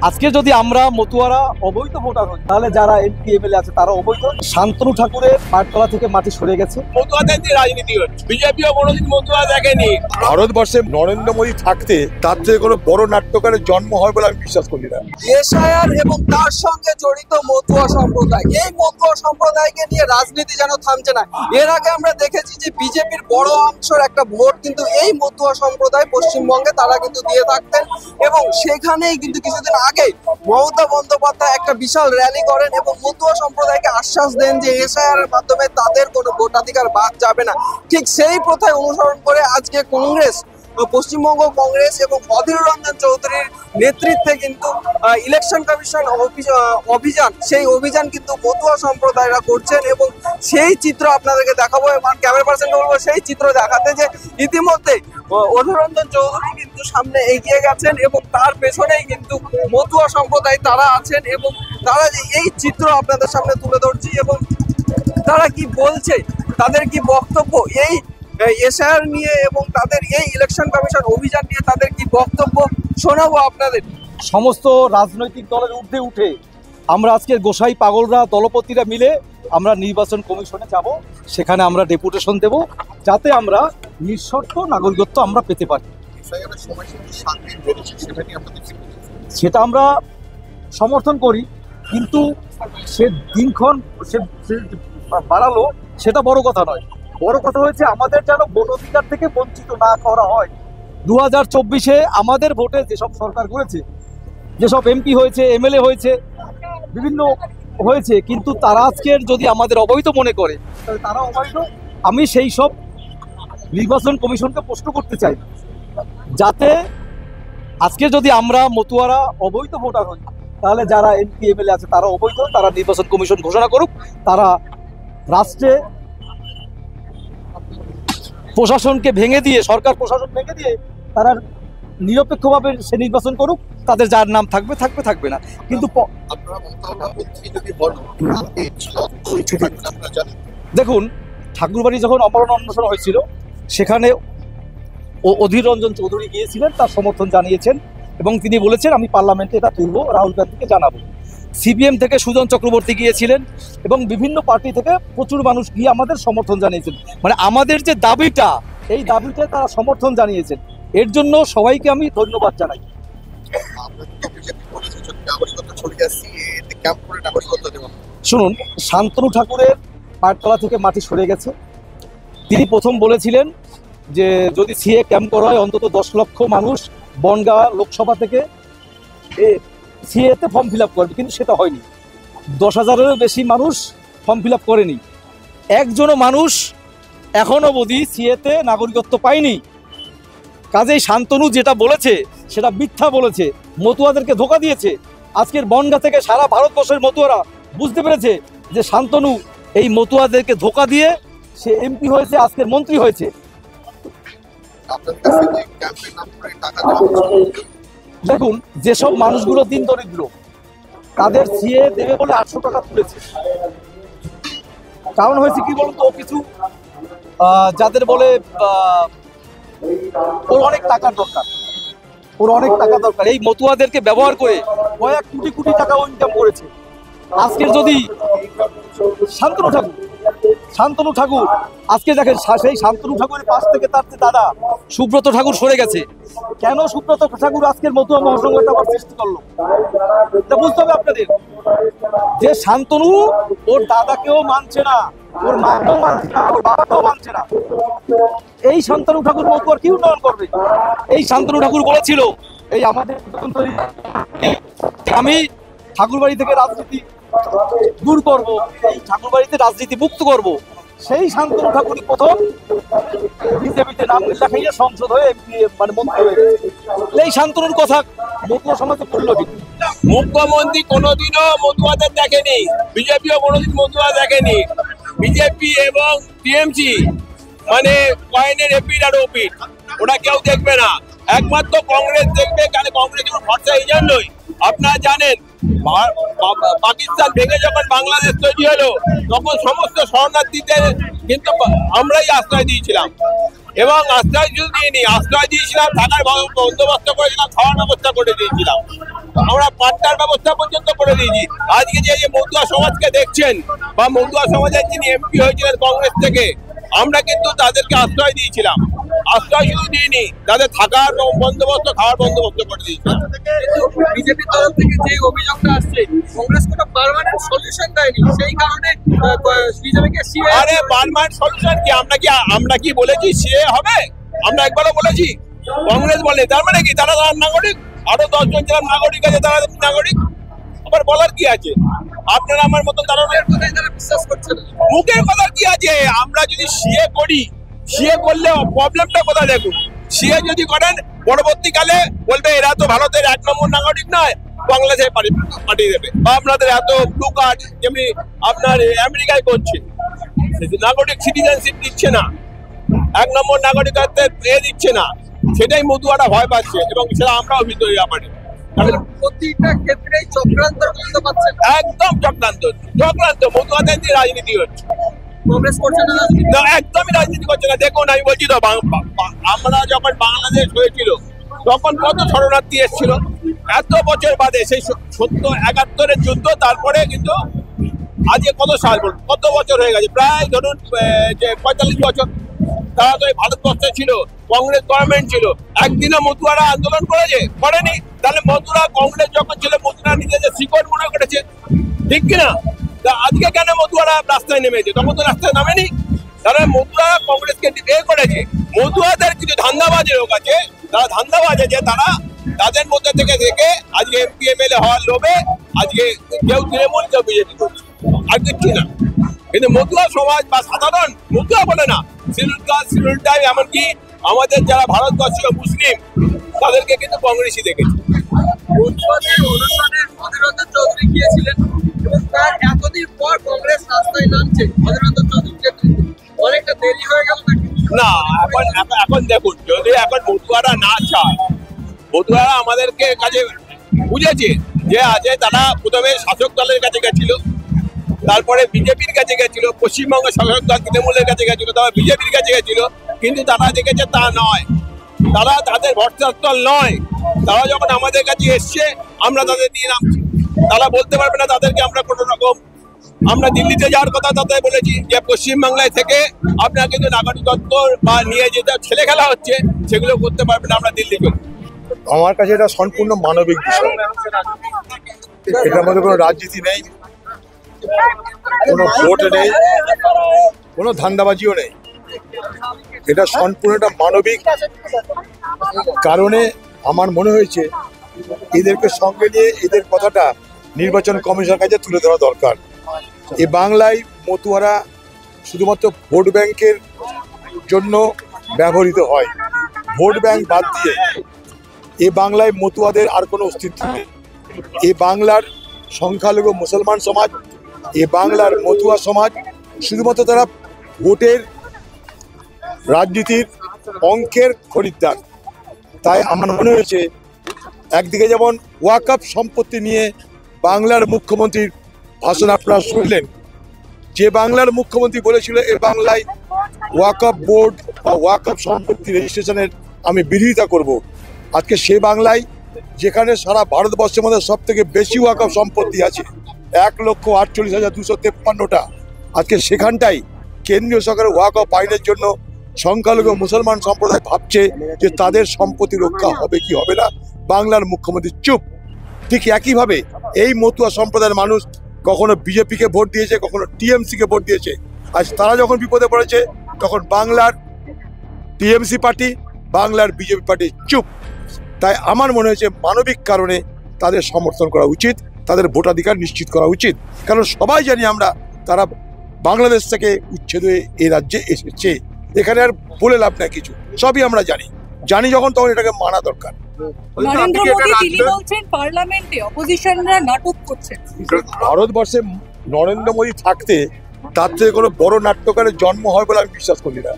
আজকে যদি আমরা মতুয়ারা অবৈধ ভোটার হই তাহলে যারা এমপি এমএলএ আছে তারা অবৈধ। শান্তনু ঠাকুরের পাঠতলা থেকে মাটি সরে গেছে। মতুয়াদের দিয়ে রাজনীতি হচ্ছে, বিজেপিও কোনোদিন মতুয়া দেখেনি। ভারতবর্ষে নরেন্দ্র মোদী থাকতে তার থেকে কোনো বড় নাট্যকারের জন্ম হয় বলে আমি বিশ্বাস করি না। এসআইআর এবং তার সঙ্গে জড়িত মতুয়া সম্প্রদায়, এই মতুয়া সম্প্রদায়কে নিয়ে রাজনীতি যেন থামছে না। এর আগে আমরা দেখেছি যে বিজেপির বড় অংশের একটা ভোট কিন্তু এই মতুয়া সম্প্রদায় পশ্চিমবঙ্গে তারা কিন্তু দিয়ে থাকতেন, এবং সেখানেই কিন্তু কিছুদিন আগে মমতা বন্দ্যোপাধ্যায় একটা বিশাল র্যালি করেন এবং মতুয়া সম্প্রদায়কে আশ্বাস দেন যে এসআইআর এর মাধ্যমে তাদের কোনো ভোটাধিকার বাদ যাবে না। ঠিক সেই প্রথায় অনুসরণ করে আজকে কংগ্রেস, পশ্চিমবঙ্গ কংগ্রেস এবং অধীর রঞ্জন চৌধুরীর নেতৃত্বে কিন্তু ইলেকশন কমিশন অভিযান, সেই অভিযান কিন্তু মতুয়া সম্প্রদায়রা করছেন এবং সেই চিত্র আপনাদেরকে দেখাবো এবং ক্যামেরা পার্সনকে বলবো সেই চিত্র দেখাতে যে ইতিমধ্যে অধীর রঞ্জন চৌধুরী কিন্তু সামনে এগিয়ে গেছেন এবং তার পেছনেই কিন্তু মতুয়া সম্প্রদায় তারা আছেন এবং তারা যে এই চিত্র আপনাদের সামনে তুলে ধরছি এবং তারা কি বলছে, তাদের কি বক্তব্য এই এসআইআর নিয়ে এবং তাদের এই ইলেকশন কমিশন অভিযান নিয়ে তাদের কি বক্তব্য শোনাবো আপনাদের। সমস্ত রাজনৈতিক দলের ঊর্ধ্বে উঠে আমরা আজকে গোসাই পাগলরা দলপতিরা মিলে আমরা নির্বাচন কমিশনে যাব, সেখানে আমরা ডেপুটেশন দেব যাতে আমরা নিঃশর্ত নাগরিকত্ব আমরা পেতে পারি। সেটা আমরা সমর্থন করি, কিন্তু সে দিনক্ষণ সে বাড়ালো সেটা বড় কথা নয়। বড় কথা হয়েছে আমাদের যেন ভোট অধিকার থেকে বঞ্চিত না করা হয়। 2024-এ আমাদের ভোটে যেসব সরকার করেছে, যেসব এমপি হয়েছে, এমএলএ হয়েছে, বিভিন্ন হয়েছে, কিন্তু তারা আজকের যদি আমাদের অবৈধ মনে করে তাহলে তারা অবৈধ। আমি সেই সব নির্বাচন কমিশনকে প্রশ্ন করতে চাই যাতে আজকে যদি আমরা মতুয়ারা অবৈধ ভোটার হই তাহলে যারা এমপি এমএলএ আছে তারা অবৈধ, তারা নির্বাচন কমিশন ঘোষণা করুক, তারা রাষ্ট্রে প্রশাসনকে ভেঙে দিয়ে, সরকার প্রশাসন ভেঙে দিয়ে তারা নিরপেক্ষভাবে সে নির্বাচন করুক, তাদের যার নাম থাকবে থাকবে, থাকবে না। কিন্তু দেখুন, ঠাকুরবাড়ি যখন অমরণ অন্বেষণ হয়েছিল সেখানে অধীর রঞ্জন চৌধুরী গিয়েছিলেন, তার সমর্থন জানিয়েছেন এবং তিনি বলেছেন আমি পার্লামেন্টে এটা তুলব, রাহুল গান্ধীকে জানাবো। সিপিএম থেকে সুজন চক্রবর্তী গিয়েছিলেন এবং বিভিন্ন পার্টি থেকে প্রচুর মানুষ গিয়ে আমাদের সমর্থন জানিয়েছেন। মানে আমাদের যে দাবিটা, এই দাবিটা তারা সমর্থন জানিয়েছেন, এর জন্য সবাইকে আমি ধন্যবাদ জানাই। শুনুন, শান্তনু ঠাকুরের পাঠতলা থেকে মাটি সরে গেছে। তিনি প্রথম বলেছিলেন যে যদি সিএ ক্যাম্প করা হয় অন্তত 10 লক্ষ মানুষ বনগাঁ লোকসভা থেকে সিএতে ফর্ম ফিল আপ করবে, কিন্তু সেটা হয়নি। 10,000-এরও বেশি মানুষ ফর্ম ফিল আপ করেনি। একজনও মানুষ এখনো অবধি সিএতে নাগরিকত্ব পায়নি। কাজেই শান্তনু যেটা বলেছে সেটা মিথ্যা বলেছে, মতুয়াদেরকে ধোঁকা দিয়েছে। আজকের বনগাঁ থেকে সারা ভারতবর্ষের মতুয়ারা বুঝতে পেরেছে যে শান্তনু এই মতুয়াদেরকে ধোঁকা দিয়ে সে এমপি হয়েছে, আজকের মন্ত্রী হয়েছে। দেখুন, যেসব মানুষগুলো দিন দরিদ্র তাদের সিএ দেবে বলে 800 টাকা তুলেছে। কারণ হয়েছে কি বলুন তো, কিছু যাদের বলে ওর অনেক টাকার দরকার, এই মতুয়াদেরকে ব্যবহার করে কয়েক কোটি কোটি টাকা ইনকাম করেছে। আজকের যদি শান্তনু ঠাকুর আজকে দেখেন, সেই শান্তনু ঠাকুরের পাশ থেকে তার দাদা সুব্রত ঠাকুর সরে গেছে। কেন সুব্রত ঠাকুর আজকের মতুয়া মহাসংঘটা আবার সৃষ্টি করলো এটা বুঝতে হবে আপনাদের। যে শান্তনু ওর দাদাকেও মানছে না, ওর মাকেও মানছে না, ওর বাবাকেও মানছে না, এই শান্তনু ঠাকুর মতুয়ার কি উন্নয়ন করবে? এই শান্তনু ঠাকুর বলেছিল এই আমাদের আমি ঠাকুরবাড়ি থেকে রাজনীতি দূর করব, এই ঠাকুরবাড়িতে রাজনীতি মুক্ত করব। সেই শান্তনু ঠাকুরই প্রথম বিজেপিতে নাম লেখাইয়া সংসদ হয়ে মানে মন্ত্রী হয়ে গেছে। এই শান্তনুর কথা মতুয়া সমাজে করল কি? মুখ্যমন্ত্রী কোনোদিনও মতুয়াদের দেখেনি, বিজেপিও কোনোদিন মতুয়া দেখেনি। বিজেপি এবং টিএমসি মানে কয়েনের এপিট আর ওপিট, ওটা কেউ দেখবে না, একমাত্র কংগ্রেস দেখবে। কারণ কংগ্রেসের ভরসা এই জন্যই, আপনারা জানেন পাকিস্তান ভেঙে যখন বাংলাদেশ তৈরি হলো তখন সমস্ত শরণার্থীদের কিন্তু আমরাই আশ্রয় দিয়েছিলাম। এবং আশ্রয় শুধু দিইনি, আশ্রয় দিয়েছিলাম, থাকার বন্দোবস্ত করেছিলাম, খাওয়ার ব্যবস্থা করে দিয়েছিলাম, আমরা পাট্টার ব্যবস্থা পর্যন্ত করে দিয়েছি। আজকে যে মতুয়া সমাজকে দেখছেন বা মতুয়া সমাজের যিনি এমপি হয়েছিলেন কংগ্রেস থেকে, আমরা কিন্তু তাদেরকে আশ্রয় দিয়েছিলাম, আশ্রয় শুধু দিইনি, তাদের থাকার বন্দোবস্ত, খাওয়ার বন্দোবস্ত করে দিয়েছিলাম। বিজেপির তরফ থেকে যে অভিযোগটা আসছে, কংগ্রেস কোনো পার্মানেন্ট সলিউশন দেয়নি, সেই কারণে বিজেপিকে আরে পার্মানেন্ট সলিউশন কি? আমরা কি বলেছি সিএ হবে? আমরা একবারও বলেছি? কংগ্রেস বলে, তার মানে কি তারা নাগরিক? আরো 10 জন যারা নাগরিক আছে তারা নাগরিক, আবার বলার কি আছে? আপনারা আমার মতো তারা বিশ্বাস করছে না। মুখের কথা কি আছে? আমরা যদি সিএ করি, সিএ করলে প্রবলেমটা কোথায় দেখুন। সিএ যদি করেন, পরবর্তীকালে বলবে এরা তো ভারতের 1 নম্বর নাগরিক নয়, বাংলাদেশে পাঠিয়ে দেবে, বা আপনাদের এত ব্লু কার্ড যেমনি আপনার আমেরিকায় করছে, নাগরিক সিটিজেনশিপ দিচ্ছে না, 1 নম্বর নাগরিকত্বের দিচ্ছে না, সেটাই মতুয়ারা ভয় পাচ্ছে, এবং সেটা আমরাও ভিতরে পারি। প্রতিটা ক্ষেত্রেই চক্রান্ত করতে পারছে, একদম চক্রান্ত, মতুয়াদের দিয়ে রাজনীতি হচ্ছে। কংগ্রেস করছে না, না, একদমই রাজনীতি করছে না। দেখুন, আমি বলছি তো, আমরা যখন বাংলাদেশ হয়েছিল তখন কত শরণার্থী এসেছিল, এত বছর বাদে, সেই 70-71 যুদ্ধ, তারপরে কিন্তু আজকে কত সাল, কত বছর হয়ে গেছে, প্রায় ধরুন যে 45 বছর। তারা তো এই ভারতবর্ষে ছিল, কংগ্রেস গভর্নমেন্ট ছিল, একদিনও মতুয়ারা আন্দোলন করেনি? তাহলে মতুয়া কংগ্রেস যখন ছিল, মতুয়া নিজেদের শিকড় মনে করেছে, ঠিক কিনা? আজকে কেন মতুয়ারা রাস্তায় নেমেছে? তখন তো রাস্তায় নামেনি। তারা মতুয়া কংগ্রেসকে করেছে। মতুয়াদের কিছু ধান্দাবাজ লোক আছে, তারা ধান্দাবাজ আছে, তারা তাদের মধ্যে থেকে আজকে এমপি এমএলএ হওয়ার লোভে আজকে কেউ তৃণমূল, কেউ বিজেপি করছে, আর কিচ্ছু না। কিন্তু মতুয়া সমাজ বা সাধারণ মতুয়া বলে না, শিডিউল ট্রাইব, এমনকি আমাদের যারা ভারতবর্ষীয় মুসলিম, তাদেরকে কিন্তু কংগ্রেসই দেখেছে। অধীররঞ্জন চৌধুরী গিয়েছিলেন, এবং তার এতদিন পর কংগ্রেস রাস্তায় নামছে, অধীররঞ্জন চৌধুরীকে অনেকটা দেরি হয়ে গেল নাকি? না, এখন দেখুন, যদি এখন মতুয়ারা না চায়, মতুয়ারা আমাদেরকে কাছে বুঝেছে যে আছে, তারা প্রথমে শাসক দলের কাছে গেছিল, তারপরে বিজেপির কাছে গেছিল, পশ্চিমবঙ্গ শাসক দল তৃণমূলের কাছে গেছিল, তারপর বিজেপির কাছে গেছিল, কিন্তু তারা দেখেছে তা নয়, তারা তাদের ভরসাস্থল নয়। তারা যখন আমাদের কাছে এসছে, আমরা তাদের নিয়ে নামছি। তারা বলতে পারবে না তাদেরকে আমরা কোনো রকম, আমরা দিল্লিতে যাওয়ার কথা তাদের বলেছি যে পশ্চিমবাংলায় থেকে আপনার কিন্তু নাগরিকত্ব বা নিয়ে যেটা ছেলে খেলা হচ্ছে, সেগুলো করতে পারবে না, আমরা দিল্লি চলবো। আমার কাছে এটা সম্পূর্ণ মানবিক বিষয়, এটার মধ্যে কোনো রাজনীতি নেই, কোনো ভোট নেই, কোনো ধান্দাবাজিও নেই। এটা সম্পূর্ণ একটা মানবিক কারণে আমার মনে হয়েছে এদেরকে সঙ্গে নিয়ে এদের কথাটা নির্বাচন কমিশনের কাছে তুলে ধরা দরকার। এই বাংলায় মতুয়ারা শুধুমাত্র ভোট ব্যাংকের জন্য ব্যবহৃত হয়, ভোট ব্যাংক বাদ দিয়ে এ বাংলায় মতুয়াদের আর কোনো অস্তিত্ব নেই। এ বাংলার সংখ্যালঘু মুসলমান সমাজ, এ বাংলার মতুয়া সমাজ শুধুমাত্র তারা ভোটের রাজনীতির অঙ্কের খরিদ্দার। তাই আমার মনে হয়েছে একদিকে যেমন ওয়াকফ সম্পত্তি নিয়ে বাংলার মুখ্যমন্ত্রীর ভাষণ আপনারা শুনলেন, যে বাংলার মুখ্যমন্ত্রী বলেছিল এ বাংলায় ওয়াকফ বোর্ড বা ওয়াকফ সম্পত্তি রেজিস্ট্রেশনের আমি বিরোধিতা করব, আজকে সে বাংলায় যেখানে সারা ভারতবর্ষের মধ্যে সব থেকে বেশি ওয়াকফ সম্পত্তি আছে, 1,48,253টা, আজকে সেখানটাই কেন্দ্রীয় সরকারের ওয়াকফ আইনের জন্য সংখ্যালঘু মুসলমান সম্প্রদায় ভাবছে যে তাদের সম্পত্তি রক্ষা হবে কি হবে না, বাংলার মুখ্যমন্ত্রী চুপ। ঠিক একইভাবে এই মতুয়া সম্প্রদায়ের মানুষ কখনো বিজেপিকে ভোট দিয়েছে, কখনো টিএমসিকে ভোট দিয়েছে, আজ তারা যখন বিপদে পড়েছে তখন বাংলার টিএমসি পার্টি, বাংলার বিজেপি পার্টি চুপ। তাই আমার মনে হয়েছে মানবিক কারণে তাদের সমর্থন করা উচিত, তাদের ভোটাধিকার নিশ্চিত করা উচিত, কারণ সবাই জানি আমরা তারা বাংলাদেশ থেকে উচ্ছেদ হয়ে এই রাজ্যে এসেছে, এখানে আর বলে লাভ না কিছু, সবই আমরা জানি যখন তখন এটাকে মানা দরকার। নরেন্দ্র মোদী তিনি বলছেন পার্লামেন্টে অপোজিশনরা নাটক করছে। ভারতবর্ষে নরেন্দ্র মোদী থাকতে তার থেকে কোনো বড় নাট্যকারের জন্ম হয় বলে আমি বিশ্বাস করি না।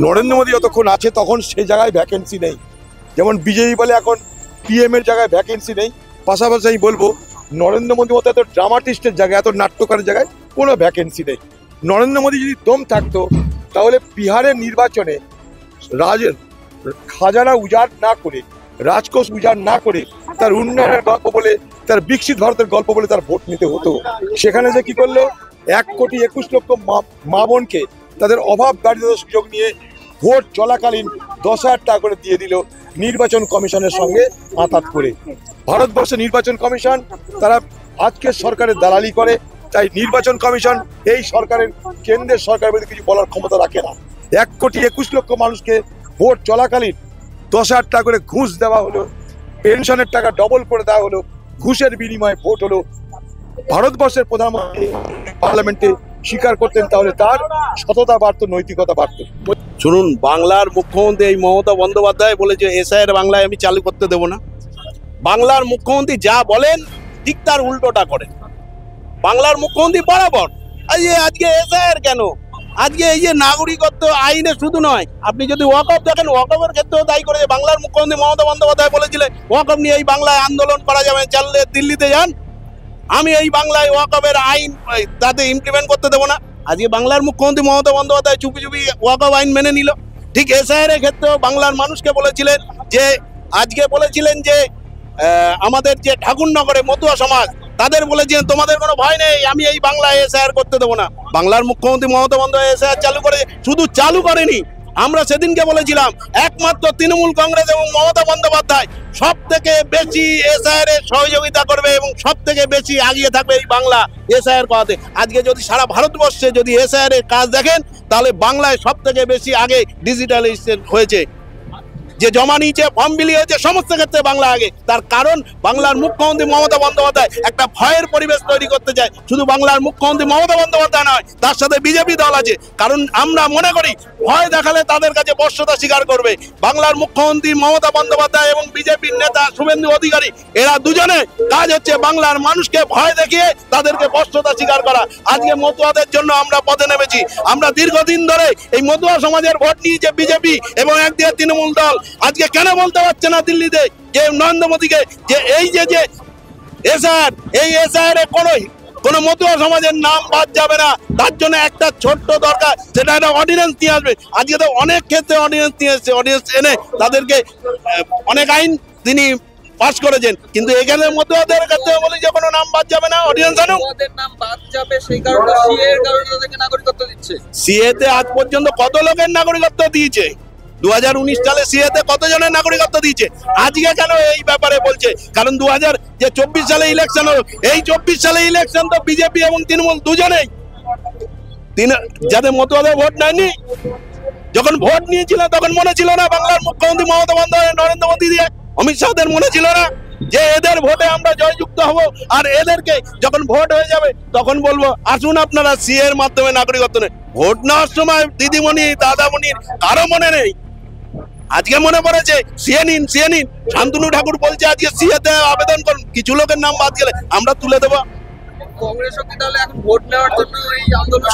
নরেন্দ্র মোদী যতক্ষণ আছে তখন সে জায়গায় ভ্যাকেন্সি নেই, যেমন বিজেপি বলে এখন পিএম এর জায়গায় ভ্যাকেন্সি নেই, পাশাপাশি আমি বলবো নরেন্দ্র মোদী মতো এত ড্রামাটিস্টের জায়গায়, এত নাট্যকারের জায়গায় কোনো ভ্যাকেন্সি নেই। নরেন্দ্র মোদী যদি দম থাকতো তাহলে বিহারের নির্বাচনে রাজের খাজানা উজাড় না করে, রাজকোষ উজাড় না করে তার উন্নয়নের গল্প বলে, তার বিকশিত ভারতের গল্প বলে তার ভোট নিতে হতো। সেখানে যে কি করলো, 1,21,00,000 মা বোনকে তাদের অভাব গাড়ির সুযোগ নিয়ে ভোট চলাকালীন 10,000 টাকা করে দিয়ে দিল নির্বাচন কমিশনের সঙ্গে আঁতাত করে। ভারতবর্ষের নির্বাচন কমিশন তারা আজকের সরকারের দালালি করে, তাই নির্বাচন কমিশন এই সরকারের, কেন্দ্রের সরকারের বিরুদ্ধে কিছু বলার ক্ষমতা রাখে না। 1,21,00,000 মানুষকে ভোট চলাকালীন 10,000 টাকা করে ঘুষ দেওয়া হলো, পেনশনের টাকা ডবল করে দেওয়া হলো, ঘুষের বিনিময়ে ভোট হলো। ভারতবর্ষের প্রধানমন্ত্রী পার্লামেন্টে স্বীকার করতেন, তাহলে তার সততা বাড়তো, নৈতিকতা বাড়তো। শুনুন, বাংলার মুখ্যমন্ত্রী এই মমতা বন্দ্যোপাধ্যায় বলেছে এসআইয়ের বাংলায় আমি চালু করতে দেবো না। বাংলার মুখ্যমন্ত্রী যা বলেন ঠিক তার উল্টোটা করেন। বাংলার মুখ্যমন্ত্রী বরাবর আজকে এসআইয়ের কেন, আজকে এই যে নাগরিকত্ব আইনে শুধু নয়, আপনি যদি ওয়াকফ দেখেন, ওয়াকফের ক্ষেত্রেও তাই করেছে। বাংলার মুখ্যমন্ত্রী মমতা বন্দ্যোপাধ্যায় বলেছিলেন ওয়াকফ নিয়ে এই বাংলায় আন্দোলন করা যাবে, চাললে দিল্লিতে যান, আমি এই বাংলায় ওয়াকফের আইন তাতে ইমপ্লিমেন্ট করতে দেবো না। আজকে বাংলার মুখ্যমন্ত্রী মমতা বন্দ্যোপাধ্যায় চুপি চুপি ওয়াকফ আইন মেনে নিল। ঠিক এসআইয়ের ক্ষেত্রেও বাংলার মানুষকে বলেছিলেন যে, আজকে বলেছিলেন যে আমাদের যে ঠাকুরনগরে মতুয়া সমাজ, তাদের বলেছিলেন তোমাদের কোনো ভয় নেই, আমি এই বাংলায় এসআইআর করতে দেবো না। বাংলার মুখ্যমন্ত্রী মমতা বন্দ্যোপাধ্যায় এসআইআর চালু করে, শুধু চালু করেনি, আমরা সেদিনকে বলেছিলাম একমাত্র তৃণমূল কংগ্রেস এবং মমতা বন্দ্যোপাধ্যায় সব থেকে বেশি এসআইআর এর সহযোগিতা করবে এবং সব থেকে বেশি এগিয়ে থাকবে এই বাংলা এসআইআর করাতে। আজকে যদি সারা ভারতবর্ষে যদি এসআইআর এর কাজ দেখেন, তাহলে বাংলায় সব থেকে বেশি আগে ডিজিটালাইজেশন হয়েছে, যে জমা নিয়েছে, ফর্ম বিলি হয়েছে, সমস্ত ক্ষেত্রে বাংলা আগে। তার কারণ বাংলার মুখ্যমন্ত্রী মমতা বন্দ্যোপাধ্যায় একটা ভয়ের পরিবেশ তৈরি করতে চায়। শুধু বাংলার মুখ্যমন্ত্রী মমতা বন্দ্যোপাধ্যায় নয়, তার সাথে বিজেপি দল আছে। কারণ আমরা মনে করি ভয় দেখালে তাদের কাছে বশ্যতা স্বীকার করবে। বাংলার মুখ্যমন্ত্রী মমতা বন্দ্যোপাধ্যায় এবং বিজেপির নেতা শুভেন্দু অধিকারী, এরা দুজনে কাজ হচ্ছে বাংলার মানুষকে ভয় দেখিয়ে তাদেরকে বশ্যতা স্বীকার করা। আজকে মতুয়াদের জন্য আমরা পথে নেমেছি। আমরা দীর্ঘদিন ধরে এই মতুয়া সমাজের ভোট নিয়েছে বিজেপি এবং একদিকে তৃণমূল দল। আজকে কেন বলতে পারছে না দিল্লিতে যে নরেন্দ্র মোদীকে যে এই যে এসআইআর, এই এসআইআর এ কোনো মতুয়া সমাজের নাম বাদ যাবে না, তার জন্য একটা ছোট্ট দরকার, সেটা একটা অর্ডিন্যান্স নিয়ে আসবে। আজকে তো অনেক ক্ষেত্রে অর্ডিন্যান্স নিয়ে এসছে, অর্ডিন্যান্স এনে তাদেরকে অনেক আইন তিনি পাস করেছেন, কিন্তু এখানে মতুয়াদের ক্ষেত্রে বলি যে কোনো নাম বাদ যাবে না, অর্ডিন্যান্স আনুন। নাম বাদ যাবে সেই কারণে সিএ এর কারণে তাদেরকে নাগরিকত্ব দিচ্ছে। সিএ তে আজ পর্যন্ত কত লোকের নাগরিকত্ব দিয়েছে? 2019 সালে সিএতে কতজনের নাগরিকত্ব দিয়েছে? আজকে কেন এই ব্যাপারে বলছে? কারণ 2024 সালে ইলেকশন হলো, এই 24 সালে ইলেকশন তো বিজেপি এবং তৃণমূল দুজনেই, যাদের মতুয়াদের ভোট নেয়নি, যখন ভোট নিয়েছিল তখন মনে ছিল না বাংলার মুখ্যমন্ত্রী মমতা বন্দ্যোপাধ্যায়, নরেন্দ্র মোদী দিয়ে অমিত শাহদের মনে ছিল না যে এদের ভোটে আমরা জয়যুক্ত হব, আর এদেরকে যখন ভোট হয়ে যাবে তখন বলবো আসুন আপনারা সিএ এর মাধ্যমে নাগরিকত্ব নেন। ভোট নেওয়ার সময় দিদিমণি দাদামণির কারো মনে নেই, আজকে মনে পড়েছে সিএ নিন, সিএ নিন। শান্তনু ঠাকুর বলছে আজকে সিএ তে আবেদন করুন, কিছু লোকের নাম বাদ গেলে আমরা তুলে দেবো।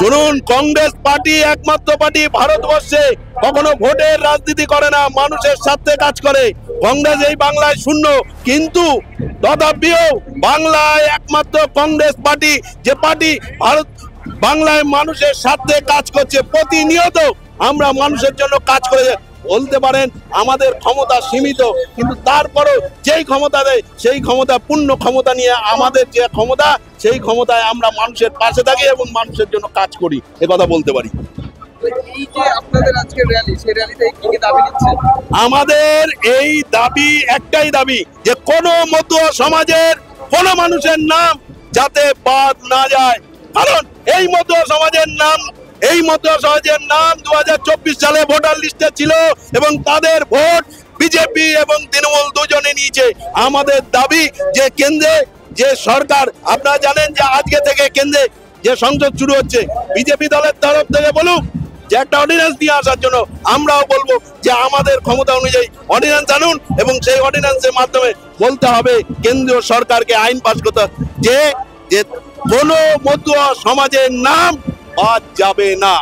শুনুন, কংগ্রেস পার্টি একমাত্র পার্টি ভারতবর্ষে কখনো ভোটের রাজনীতি করে না, মানুষের স্বার্থে কাজ করে। কংগ্রেস এই বাংলায় শূন্য, কিন্তু তথাপিও বাংলায় একমাত্র কংগ্রেস পার্টি যে পার্টি ভারত বাংলায় মানুষের স্বার্থে কাজ করছে। প্রতিনিয়ত আমরা মানুষের জন্য কাজ করে। বলতে পারেন আমাদের ক্ষমতা সীমিত, কিন্তু তারপরও যেই ক্ষমতা দেয় সেই ক্ষমতা পূর্ণ ক্ষমতা নিয়ে আমাদের যে ক্ষমতা, সেই ক্ষমতায় আমরা মানুষের পাশে থাকি এবং মানুষের জন্য কাজ করি, কথা বলতে পারি। এই যে আপনাদের আজকের র্যালি, সেই র্যালিতে কি কি দাবি নিচ্ছে? আমাদের এই দাবি একটাই দাবি, যে কোনো মতুয়া সমাজের কোনো মানুষের নাম যাতে বাদ না যায়। কারণ এই মতুয়া সমাজের নাম 2024 সালে ভোটার লিস্টে ছিল এবং তাদের ভোট বিজেপি এবং তৃণমূল দুজনে নিয়েছে। আমাদের দাবি যে কেন্দ্রে যে সরকার, আপনারা জানেন যে আজকে থেকে কেন্দ্রে যে সংসদ শুরু হচ্ছে, বিজেপি দলের তরফ থেকে বলুক যে একটা অর্ডিন্যান্স নিয়ে আসার জন্য, আমরাও বলবো যে আমাদের ক্ষমতা অনুযায়ী অর্ডিন্যান্স আনুন এবং সেই অর্ডিন্যান্সের মাধ্যমে বলতে হবে কেন্দ্রীয় সরকারকে আইন পাস করতে যে কোনো মতুয়া সমাজের নাম বাদ যাবে না।